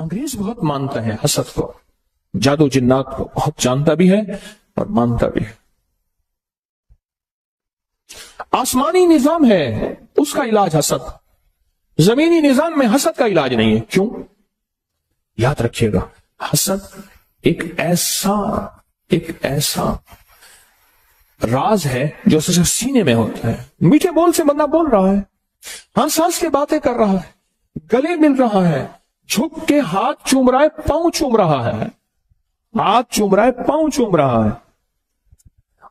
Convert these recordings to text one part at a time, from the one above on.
انگریز بہت مانتا ہے حسد کو، جادو جنات کو بہت جانتا بھی ہے اور مانتا بھی ہے۔ آسمانی نظام ہے اس کا علاج حسد، زمینی نظام میں حسد کا علاج نہیں ہے۔ کیوں؟ یاد رکھیے گا، حسد ایک ایسا راز ہے جو صرف سینے میں ہوتا ہے۔ میٹھے بول سے بندہ بول رہا ہے، ہنس ہنس کے باتیں کر رہا ہے، گلے مل رہا ہے، جھک کے ہاتھ چوم رہا ہے، پاؤں چوم رہا ہے، ہاتھ چوم رہا ہے، پاؤں چوم رہا ہے،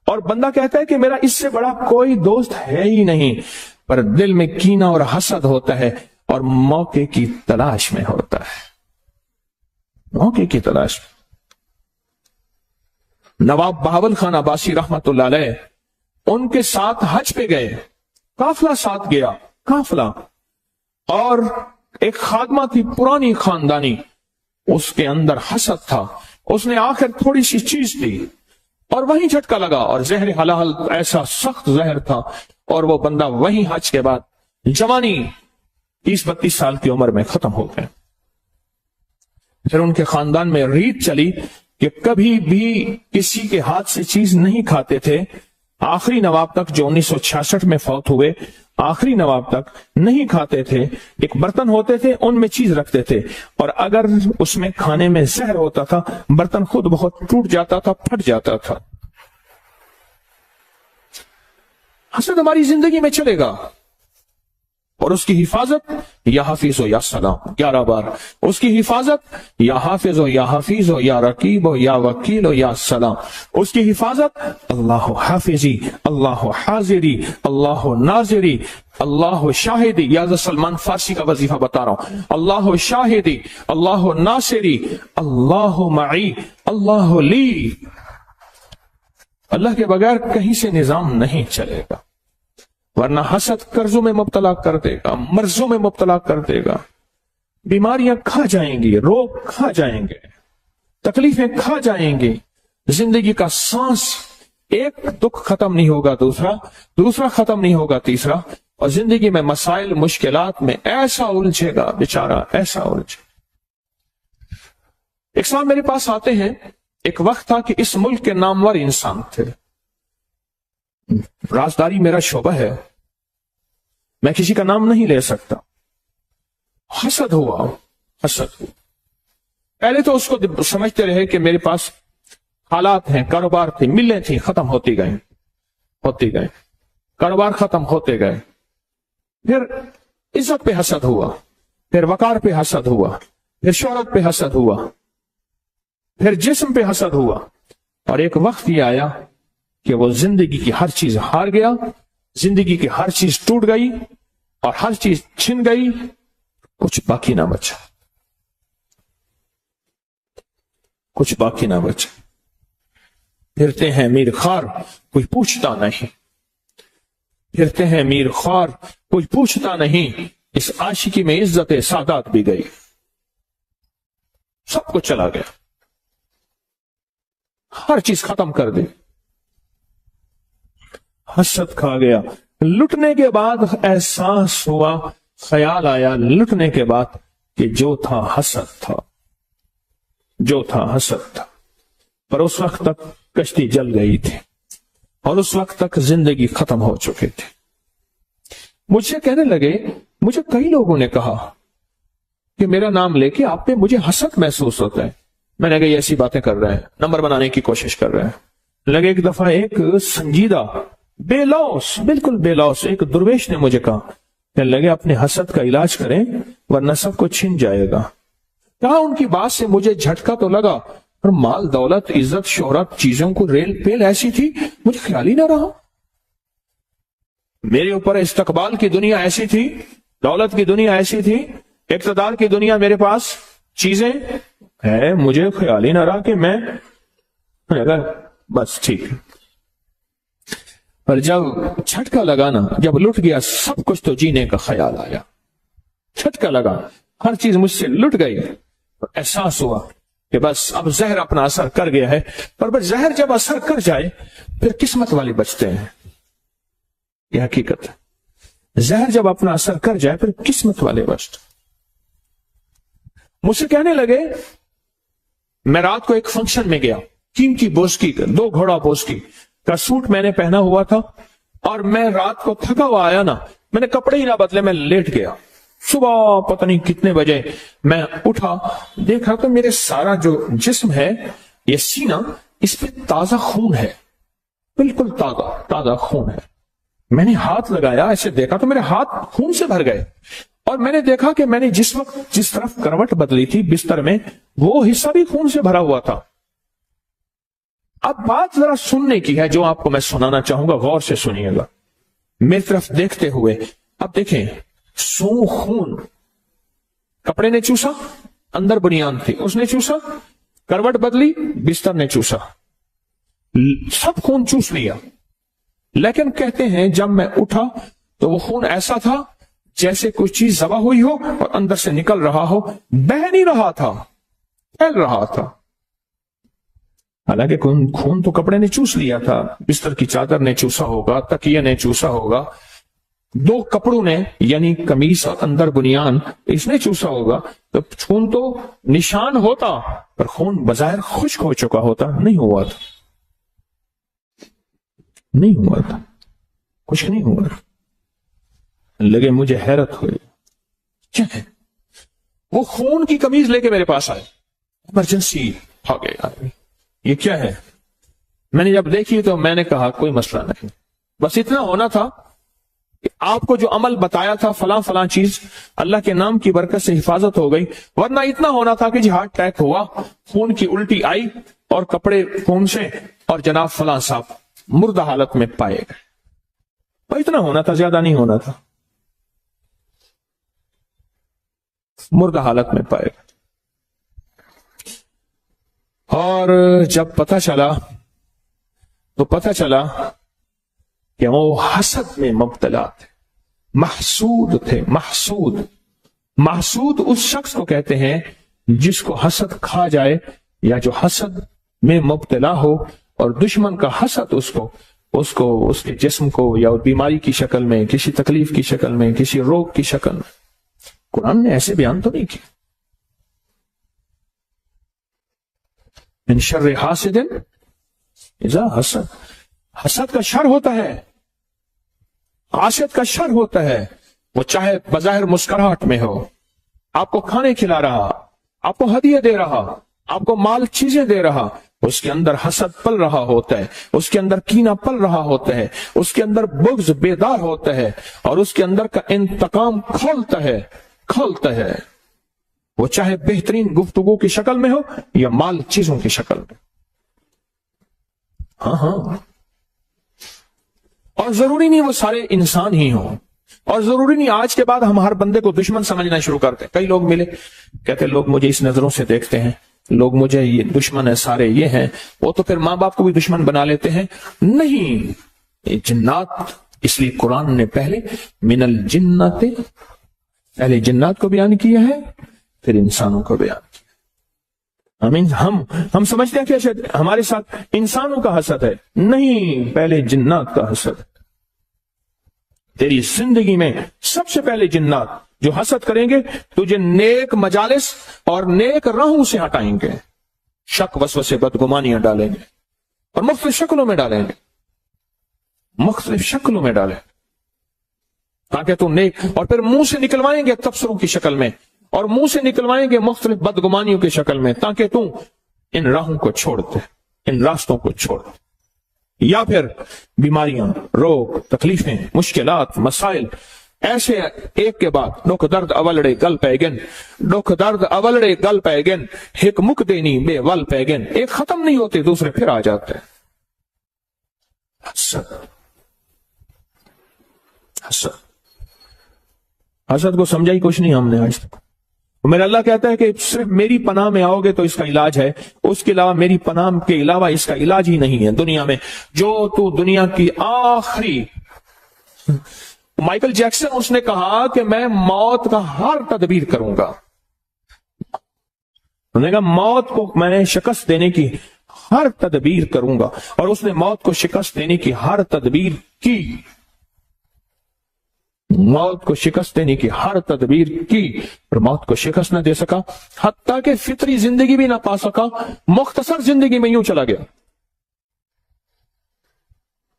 اور بندہ کہتا ہے کہ میرا اس سے بڑا کوئی دوست ہے ہی نہیں، پر دل میں کینہ اور حسد ہوتا ہے اور موقع کی تلاش میں ہوتا ہے، موقع کی تلاش میں۔ نواب بہاول خان عباسی رحمت اللہ علیہ ان کے ساتھ حج پہ گئے، قافلہ ساتھ گیا، قافلہ، اور ایک خادمہ تھی پرانی خاندانی، اس کے اندر حسد تھا، اس نے آخر تھوڑی سی چیز دی اور وہیں جھٹکا لگا، اور زہر حلال ایسا سخت زہر تھا، اور وہ بندہ وہیں حج کے بعد جوانی 30-32 سال کی عمر میں ختم ہو گئے۔ پھر ان کے خاندان میں ریت چلی کہ کبھی بھی کسی کے ہاتھ سے چیز نہیں کھاتے تھے، آخری نواب تک جو 1966 میں فوت ہوئے، آخری نواب تک نہیں کھاتے تھے، ایک برتن ہوتے تھے ان میں چیز رکھتے تھے، اور اگر اس میں کھانے میں زہر ہوتا تھا برتن خود بہت ٹوٹ جاتا تھا، پھٹ جاتا تھا۔ حسد ہماری زندگی میں چلے گا، اور اس کی حفاظت یا حافظ ہو یا سلام، 11 بار اس کی حفاظت یا حافظ ہو یا حفیظ ہو یا رقیب ہو یا وکیل ہو یا سلام، اس کی حفاظت اللہ حافظی، اللہ حاضری، اللہ ناظری، اللہ شاہدی، یا سلمان فارسی کا وظیفہ بتا رہا ہوں، اللہ شاہدی، اللہ ناصری، اللہ معی، اللہ لی۔ اللہ کے بغیر کہیں سے نظام نہیں چلے گا، ورنہ حسد قرضوں میں مبتلا کر دے گا، مرضوں میں مبتلا کر دے گا، بیماریاں کھا جائیں گی، روگ کھا جائیں گے، تکلیفیں کھا جائیں گی، زندگی کا سانس ایک دکھ ختم نہیں ہوگا، دوسرا ختم نہیں ہوگا، تیسرا، اور زندگی میں مسائل مشکلات میں ایسا الجھے گا بیچارہ، ایسا الجھے۔ ایک صاحب میرے پاس آتے ہیں، ایک وقت تھا کہ اس ملک کے نامور انسان تھے، رازداری میرا شعبہ ہے، میں کسی کا نام نہیں لے سکتا، حسد ہوا، حسد ہوا۔ پہلے تو اس کو سمجھتے رہے کہ میرے پاس حالات ہیں، کاروبار تھے، ملیں تھیں، ختم ہوتی گئے، کاروبار ختم ہوتے گئے، پھر عزت پہ حسد ہوا، پھر وقار پہ حسد ہوا، پھر شہرت پہ حسد ہوا، پھر جسم پہ حسد ہوا، اور ایک وقت یہ آیا کہ وہ زندگی کی ہر چیز ہار گیا، زندگی کی ہر چیز ٹوٹ گئی اور ہر چیز چھن گئی، کچھ باقی نہ بچا، کچھ باقی نہ بچا۔ پھرتے ہیں میر خوار، کوئی پوچھتا نہیں، پھرتے ہیں میر خوار، کوئی پوچھتا نہیں، اس عاشقی میں عزت سادات بھی گئی، سب کچھ چلا گیا، ہر چیز ختم کر دی، حسد کھا گیا۔ لٹنے کے بعد احساس ہوا، خیال آیا لٹنے کے بعد کہ جو تھا حسد تھا، جو تھا حسد تھا، پر اس وقت تک کشتی جل گئی تھی اور اس وقت تک زندگی ختم ہو چکے تھے۔ مجھ سے کہنے لگے، مجھے کئی لوگوں نے کہا کہ میرا نام لے کے آپ پہ مجھے حسد محسوس ہوتا ہے۔ میں نے کہا یہ ایسی باتیں کر رہے ہیں، نمبر بنانے کی کوشش کر رہے ہیں۔ لگے ایک دفعہ ایک سنجیدہ بے لوس، بالکل بے لوس ایک درویش نے مجھے کہا کہ لگے اپنے حسد کا علاج کریں ورنہ سب کو چھن جائے گا۔ کہا ان کی بات سے مجھے جھٹکا تو لگا، اور مال دولت عزت شہرت چیزوں کو ریل پیل ایسی تھی مجھے خیال ہی نہ رہا، میرے اوپر استقبال کی دنیا ایسی تھی، دولت کی دنیا ایسی تھی، اقتدار کی دنیا میرے پاس چیزیں ہے، مجھے خیال ہی نہ رہا کہ میں بس ٹھیک۔ پر جب جھٹکا لگا نا، جب لٹ گیا سب کچھ تو جینے کا خیال آیا، جھٹکا لگا ہر چیز مجھ سے لٹ گئی، احساس ہوا کہ بس اب زہر اپنا اثر کر گیا ہے۔ پر بس زہر جب اثر کر جائے پھر قسمت والے بچتے ہیں، یہ حقیقت ہے، زہر جب اپنا اثر کر جائے پھر قسمت والے بچتے۔ मुझसे कहने लगे, मैं रात को एक फंक्शन में गया, कीमती बोस्की का 2 घोड़ा बोस्की का सूट मैंने पहना हुआ था, और मैं रात को थका हुआ आया ना, मैंने कपड़े ही ना बदले, मैं लेट गया। सुबह पता नहीं कितने बजे मैं उठा, देखा तो मेरे सारा जो जिस्म है, ये सीना, इस पे ताजा खून है, बिल्कुल ताजा खून है। मैंने हाथ लगाया, ऐसे देखा तो मेरे हाथ खून से भर गए, और मैंने देखा कि मैंने जिस वक्त जिस तरफ करवट बदली थी बिस्तर में, वो हिस्सा भी खून से भरा हुआ था। अब बात जरा सुनने की है, जो आपको मैं सुनाना चाहूंगा, गौर से सुनिएगा, मेरी तरफ देखते हुए। अब देखें, खून, कपड़े ने चूसा, अंदर बुनियान थी, उसने चूसा, करवट बदली, बिस्तर ने चूसा, सब खून चूस लिया। लेकिन कहते हैं जब मैं उठा तो वो खून ऐसा था जैसे कोई चीज जबा हुई हो और अंदर से निकल रहा हो, बह नहीं रहा था, फैल रहा था। हालांकि खून तो कपड़े ने चूस लिया था, बिस्तर की चादर ने चूसा होगा, तकिए ने चूसा होगा, 2 कपड़ों ने, यानी कमीज और अंदर बुनियान, इसने चूसा होगा। तो खून तो निशान होता, पर खून बजाय खुश्क हो चुका होता, नहीं हुआ था, नहीं हुआ था, कुछ नहीं हुआ था। लगे मुझे हैरत हुई, क्या है? वो खून की कमीज लेके मेरे पास आए, इमरजेंसी आ गए आदमी, ये क्या है? मैंने जब देखी तो मैंने कहा कोई मसला नहीं, बस इतना होना था कि आपको जो अमल बताया था, फलां फलां चीज, अल्लाह के नाम की बरकत से हिफाजत हो गई, वरना इतना होना था कि जी हार्ट अटैक हुआ, खून की उल्टी आई और कपड़े खून से, और जनाब फलां साहब मुर्दा हालत में पाए गए। इतना होना था, ज्यादा नहीं होना था, मुर्दा हालत में पाए गए। और जब पता चला तो पता चला कि वो हसद में मुब्तला थे, महसूद थे। महसूद उस शख्स को कहते हैं जिसको हसद खा जाए, या जो हसद में मुब्तला हो और दुश्मन का हसद उसको उसके जिस्म को, या बीमारी की शक्ल में, किसी तकलीफ की शक्ल में, किसी रोग की शक्ल में। कुरान ने ऐसे बयान तो नहीं किया। मिन शर्रि हासिदिन इज़ा हसद, हसद का शर होता है, हासिद का शर होता है। वो चाहे बज़ाहिर मुस्कुराहट में हो, आपको खाने खिला रहा, आपको हदिया दे रहा, आपको माल चीजें दे रहा, उसके अंदर हसद पल रहा होता है, उसके अंदर कीना पल रहा होता है, उसके अंदर बुग़्ज़ बेदार होता है, और उसके अंदर का इंतकाम खोलता है। वो चाहे बेहतरीन गुफ्तगू की शक्ल में हो या माल चीजों की शक्ल में। हाँ, और जरूरी नहीं वो सारे इंसान ही हों, और जरूरी नहीं आज के बाद हम हर बंदे को दुश्मन समझना शुरू करते हैं। कई लोग मिले, कहते लोग मुझे इस नजरों से देखते हैं, लोग मुझे ये दुश्मन है, सारे ये हैं, वो तो फिर माँ बाप को भी दुश्मन बना लेते हैं। नहीं, ये जिन्नात, इसलिए कुरान ने पहले मिनल जिन्नाते, पहले जिन्नात को बयान किया है, फिर इंसानों को बयान किया। हम समझते हैं कि शायद हमारे साथ इंसानों का हसद है, नहीं, पहले जिन्नात का हसद है। तेरी जिंदगी में सबसे पहले जिन्नात जो हसद करेंगे, तुझे नेक मजालिस और नेक राहों से हटाएंगे, शक वसवसे बदगुमानियां डालेंगे और मुख्तलिफ शक्लों में डालेंगे, ताकि तू नेक, और फिर मुंह से निकलवाएंगे तबसरों की शक्ल में, और मुंह से निकलवाएंगे मुख्तलिफ बदगुमानियों की शक्ल में, ताकि तू इन राहों को छोड़ दे, इन रास्तों को छोड़ दे। या फिर बीमारियां, रोग, तकलीफें, मुश्किलात, मसाइल, ऐसे एक के बाद दुख दर्द अवलड़े गल पैगन, दुख दर्द अवलड़े गल पैगन, हिक मुक देनी बेवल पैगन, एक खत्म नहीं होते, दूसरे फिर आ जाते हैं। हसद को समझा ही कुछ नहीं हमने आज तक। मेरा अल्लाह कहता है कि सिर्फ मेरी पनाह में आओगे तो इसका इलाज है, उसके अलावा मेरी पनाह के अलावा इसका इलाज ही नहीं है दुनिया में। जो तू दुनिया की आखिरी, माइकल जैक्सन, उसने कहा कि मैं मौत का हर तदबीर करूंगा, उन्होंने कहा मौत को मैंने शिकस्त देने की हर तदबीर करूंगा, और उसने मौत को शिकस्त देने की हर तदबीर की। मौत को शिकस्त देने की हर तदबीर की पर मौत को शिकस्त न दे सका, हत्ता कि फितरी जिंदगी भी ना पा सका, मुख्तसर जिंदगी में यूं चला गया।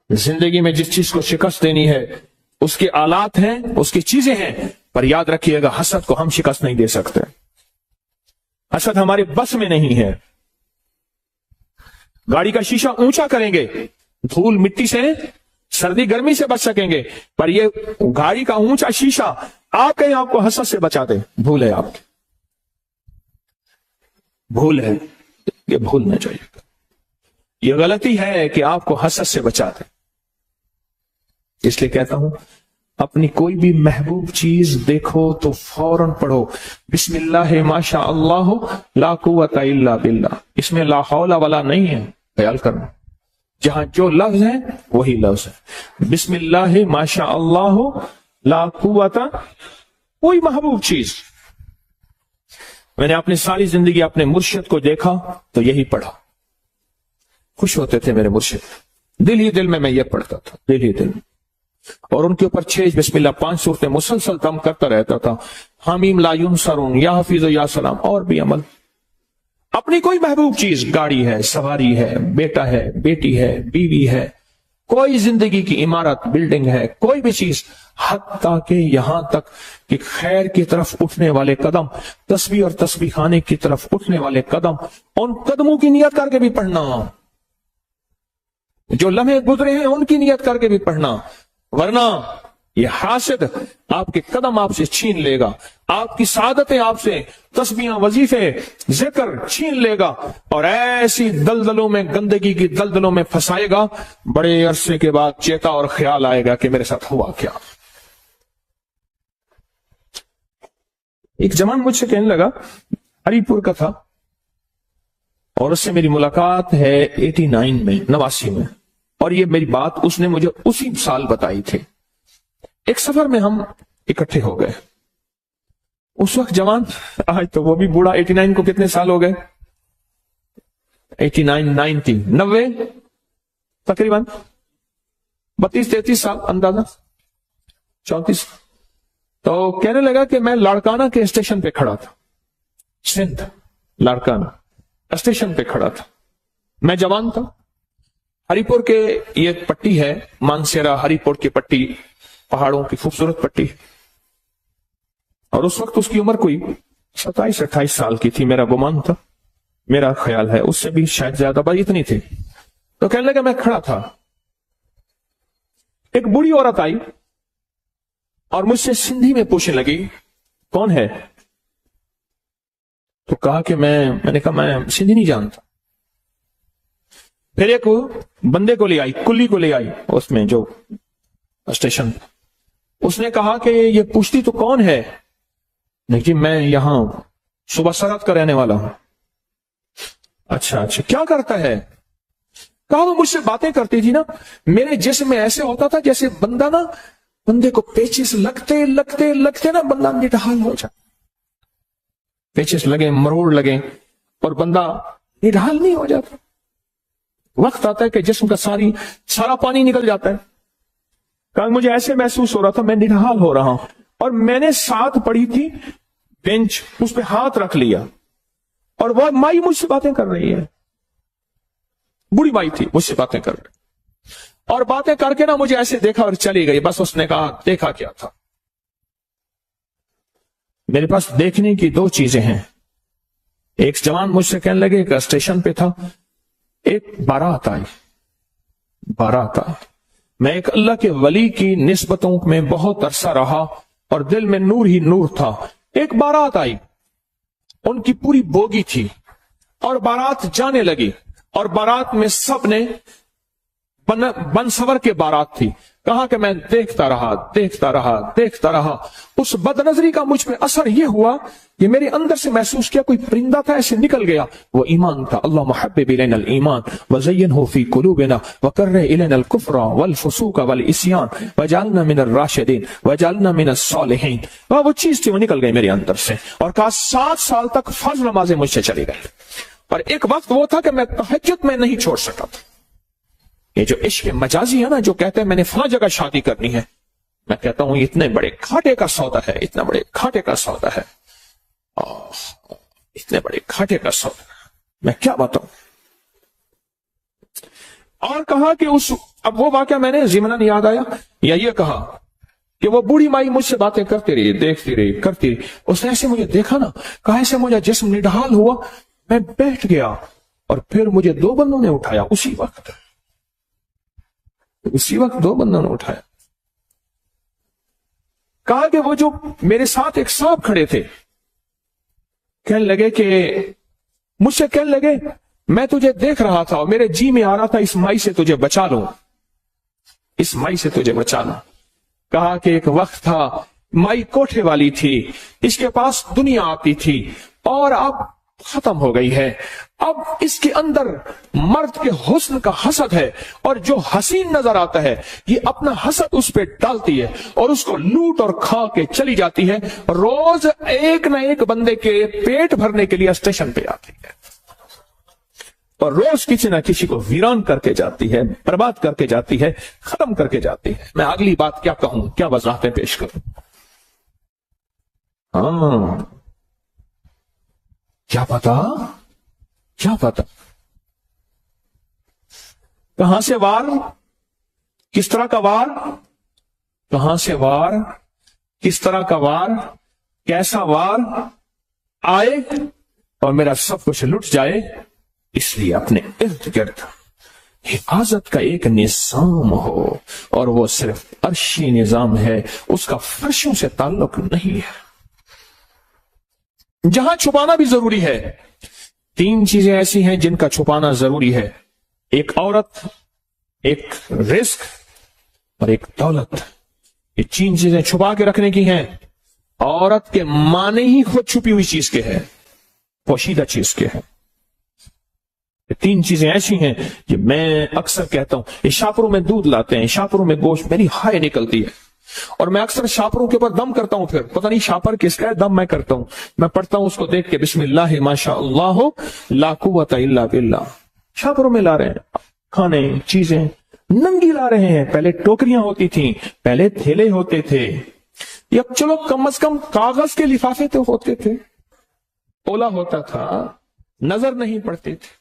जिंदगी में जिस चीज को शिकस्त देनी है उसके आलात हैं, उसकी चीजें हैं, पर याद रखिएगा हसद को हम शिकस्त नहीं दे सकते। हसद हमारे बस में नहीं है। गाड़ी का शीशा ऊंचा करेंगे, धूल मिट्टी से, सर्दी गर्मी से बच सकेंगे, पर ये गाड़ी का ऊंचा शीशा आप कहीं आपको हसद से बचा दे, भूल है आपकी, भूल है, ये भूलना चाहिए। ये गलती है कि आपको हसद से बचा दे। इसलिए कहता हूं अपनी कोई भी महबूब चीज देखो तो फौरन पढ़ो बिस्मिल्लाह माशा अल्लाह ला कुव्वता इल्ला बिल्लाह। इसमें ला हौला वाला नहीं है, ख्याल करना। जहां जो लफ्ज है वही लफ्ज है। बिस्मिल्लाह माशा अल्लाह ला कुव्वता, कोई महबूब चीज। मैंने अपनी सारी जिंदगी अपने मुर्शिद को देखा तो यही पढ़ा। खुश होते थे मेरे मुर्शिद, दिल ही दिल में मैं ये पढ़ता था, दिल ही दिल में। और उनके ऊपर 6 बिस्मिल्लाह 5 सूरतें मुसलसल दम करता रहता था। हामीम ला युनसरून, या हफीज या सलाम, और भी अमल। अपनी कोई महबूब चीज, गाड़ी है, सवारी है, बेटा है, बेटी है, बीवी है, कोई जिंदगी की इमारत, बिल्डिंग है, कोई भी चीज, हत्ता के यहां तक कि खैर की तरफ उठने वाले कदम, तस्बीह और तस्बीह खाने की तरफ उठने वाले कदम, उन कदमों की नियत करके भी पढ़ना। जो लम्हे गुजरे हैं उनकी नियत करके भी पढ़ना, वरना ये हासिद आपके कदम आपसे छीन लेगा, आपकी सादतें आपसे, तस्बीहां, वजीफे, जिक्र छीन लेगा और ऐसी दलदलों में, गंदगी की दलदलों में फंसाएगा। बड़े अरसे के बाद चेता और ख्याल आएगा कि मेरे साथ हुआ क्या। एक जवान मुझसे कहने लगा, हरिपुर का था, और उससे मेरी मुलाकात है 89 में, 89 में, और ये मेरी बात उसने मुझे उसी साल बताई थी। एक सफर में हम इकट्ठे हो गए। उस वक्त जवान, आज तो वो भी बूढ़ा, 89 को कितने साल हो गए? 89, 90, 90 तकरीबन 32-33 साल अंदाजा, 34। तो कहने लगा कि मैं लाड़काना के स्टेशन पे खड़ा था, सिंध लाड़काना स्टेशन पे खड़ा था। मैं जवान था। हरिपुर के ये पट्टी है, मानसेरा हरिपुर की पट्टी, पहाड़ों की खूबसूरत पट्टी। और उस वक्त उसकी उम्र कोई 27-28 साल की थी, मेरा गुमान था, मेरा ख्याल है, उससे भी शायद ज्यादा, बड़ी इतनी थी। तो कहने लगा मैं खड़ा था, एक बूढ़ी औरत आई और मुझसे सिंधी में पूछने लगी कौन है। तो कहा कि मैंने कहा मैं सिंधी नहीं जानता। फिर एक बंदे को ले आई, कुल्ली को ले आई उसमें जो स्टेशन। उसने कहा कि ये पूछती तो कौन है? नहीं जी मैं यहां सुबह सरहद का रहने वाला हूं। अच्छा, क्या करता है? कहा वो मुझसे बातें करती थी ना, मेरे जिस्म में ऐसे होता था जैसे बंदे को पेचिस लगते लगते लगते ना बंदा निढाल हो जाए। पेचिस लगे, मरोड़ लगे और बंदा निढाल नहीं हो जाता। वक्त आता है कि जिस्म का सारा पानी निकल जाता है। कहा मुझे ऐसे महसूस हो रहा था, मैं निढाल हो रहा हूं। और मैंने साथ पड़ी थी बेंच, उस पर हाथ रख लिया और वो माई मुझसे बातें कर रही है, बूढ़ी माई थी, मुझसे बातें कर रही। और बातें करके ना मुझे ऐसे देखा और चली गई। बस उसने कहा देखा क्या था? मेरे पास देखने की 2 चीजें हैं। एक जवान मुझसे कहने लगे, एक स्टेशन पे था, एक बारात आई, बारात आई। मैं एक अल्लाह के वली की निस्बतों में बहुत अरसा रहा और दिल में नूर ही नूर था। एक बारात आई, उनकी पूरी बोगी थी और बारात जाने लगी और बारात में सब ने बनसवर के बारात थी। कहा कि मैं देखता रहा। उस बदनजरी का मुझ पे असर यह हुआ कि मेरे अंदर से महसूस किया कोई परिंदा था, ऐसे निकल गया। वो ईमान था। अल्लाह मुहब्बिब इलैनल ईमान वज़य्यिनहु फी कुलूबिना वकर्रिह इलैनल कुफ्रा वल फुसूका वल इस्यान वजअलना मिनर राशिदीन वजअलना मिनस सालिहीन। वो चीज थी, वो निकल गई मेरे अंदर से। और कहा 7 साल तक फर्ज नमाजें मुझसे चली गई। और एक वक्त वो था कि मैं तहज्जुद में नहीं छोड़ सका था। ये जो इश्क मजाजी है ना, जो कहते हैं मैंने फला जगह शादी करनी है, میں کہتا ہوں اتنے بڑے گھاٹے کا سودا ہے، اتنا بڑے گھاٹے کا سودا ہے، اتنے بڑے گھاٹے کا سودا، میں کیا بتاؤں۔ اور کہا کہ اب وہ واقعہ میں نے ضمناً یاد آیا، یا یہ کہا کہ وہ بوڑھی مائی مجھ سے باتیں کرتی رہی، دیکھتی رہی، کرتی رہی، اس نے ایسے مجھے دیکھا نا، کہا ایسے مجھے جسم نڈھال ہوا، میں بیٹھ گیا، اور پھر مجھے 2 بندوں نے اٹھایا، اسی وقت 2 بندوں نے اٹھایا۔ کہا کہ وہ جو میرے ساتھ ایک صاحب کھڑے تھے، کہنے لگے کہ مجھ سے کہنے لگے میں تجھے دیکھ رہا تھا اور میرے جی میں آ رہا تھا اس مائی سے تجھے بچا لوں، اس مائی سے تجھے بچا لوں۔ کہا کہ ایک وقت تھا، مائی کوٹھے والی تھی، اس کے پاس دنیا آتی تھی، اور اب ختم ہو گئی ہے، اب اس کے اندر مرد کے حسن کا حسد ہے، اور جو حسین نظر آتا ہے یہ اپنا حسد اس پہ ڈالتی ہے اور اس کو لوٹ اور کھا کے چلی جاتی ہے، روز ایک نہ ایک بندے کے پیٹ بھرنے کے لیے اسٹیشن پہ آتی ہے، اور روز کسی نہ کسی کو ویران کر کے جاتی ہے، برباد کر کے جاتی ہے، ختم کر کے جاتی ہے۔ میں اگلی بات کیا کہوں، کیا وضاحتیں پیش کروں؟ کیا پتا کہاں سے وار، کس طرح کا وار، کہاں سے وار، کس طرح کا وار، کیسا وار آئے اور میرا سب کچھ لٹ جائے، اس لیے اپنے ارد گرد حفاظت کا ایک نظام ہو، اور وہ صرف عرشی نظام ہے، اس کا فرشوں سے تعلق نہیں ہے۔ جہاں چھپانا بھی ضروری ہے، 3 چیزیں ایسی ہیں جن کا چھپانا ضروری ہے، ایک عورت، ایک رزق اور ایک دولت۔ یہ 3 چیزیں چھپا کے رکھنے کی ہیں۔ عورت کے معنی ہی خود چھپی ہوئی چیز کے ہے، پوشیدہ چیز کے ہے۔ 3 چیزیں ایسی ہیں کہ میں اکثر کہتا ہوں، یہ شاپروں میں دودھ لاتے ہیں، شاپروں میں گوشت، میری ہائے نکلتی ہے، اور میں اکثر شاپروں کے اوپر دم کرتا ہوں، پھر پتہ نہیں شاپر کس کا ہے، دم میں کرتا ہوں، میں پڑھتا ہوں اس کو دیکھ کے بسم اللہ ماشاء اللہ لا قوت الا باللہ۔ شاپروں میں لا رہے ہیں کھانے، چیزیں ننگی لا رہے ہیں، پہلے ٹوکریاں ہوتی تھیں، پہلے تھیلے ہوتے تھے، یا چلو کم از کم کاغذ کے لفافے تو ہوتے تھے، اولا ہوتا تھا، نظر نہیں پڑتے تھے۔